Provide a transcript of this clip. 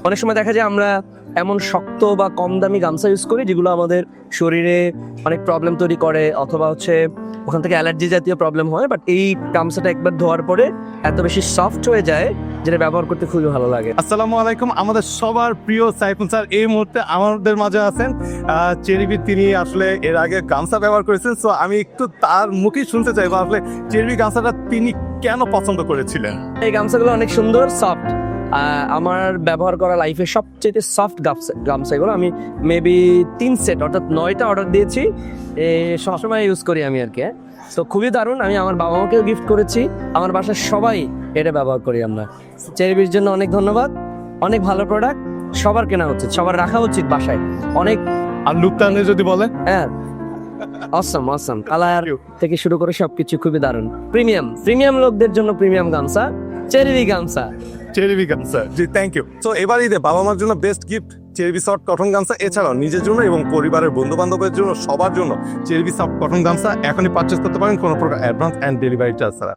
অনেক সময় দেখা যায় আমরা এমন শক্ত বা কম দামি গামছা ইউজ করি যেগুলো আমাদের শরীরে অনেক প্রবলেম তৈরি করে, অথবা ওখান থেকে অ্যালার্জি জাতীয় প্রবলেম হয়। বাট এই গামছাটা একবার ধোয়ার পরে এত বেশি সফট হয়ে যায় যেটা ব্যবহার করতে খুবই ভালো লাগে। আসসালামু আলাইকুম, আমাদের সবার প্রিয় সাইফুল স্যার এই মুহূর্তে আমাদের মাঝে আছেন। চেরিবি তিনি আসলে এর আগে গামছা ব্যবহার করেছেন, সো আমি একটু তার মুখেই শুনতে চাইবো আসলে চেরিবি গামছাটা তিনি কেন পছন্দ করেছিলেন। এই গামছাগুলো অনেক সুন্দর, সফট। আমার ব্যবহার করা লাইফে সবচেয়ে সফট গামছাগুলো। আমি মেবি 3 সেট অর্থাৎ 9টা অর্ডার দিয়েছি, সবসময় ইউজ করি আমি আর কি। তো খুবই দারুণ। আমি আমার বাবা মাকেও গিফট করেছি, আমার বাসার সবাই এটা ব্যবহার করি আমরা। চেরিবির জন্য অনেক ধন্যবাদ, অনেক ভালো প্রোডাক্ট, সবার কেনা উচিত, সবার রাখা উচিত বাসায়। অনেক আর লুকটানে যদি বলে, হ্যাঁ অসম কালার থেকে শুরু করে সবকিছু খুবই দারুণ। প্রিমিয়াম লোকদের জন্য প্রিমিয়াম গামছা, চেরিবি গামছা। চেরিবি গামছা, জি থ্যাংক ইউ। তো এবার ঈদে বাবা মার জন্য বেস্ট গিফট চেরিবি সফট কটন গামছা, এছাড়াও নিজের জন্য এবং পরিবারের বন্ধু বান্ধবের জন্য সবার জন্য চেরিবি সফট কটন গামছা এখনই পারচেস করতে পারেন কোনো প্রকার অ্যাডভান্স অ্যান্ড ডেলিভারি চার্জ ছাড়া।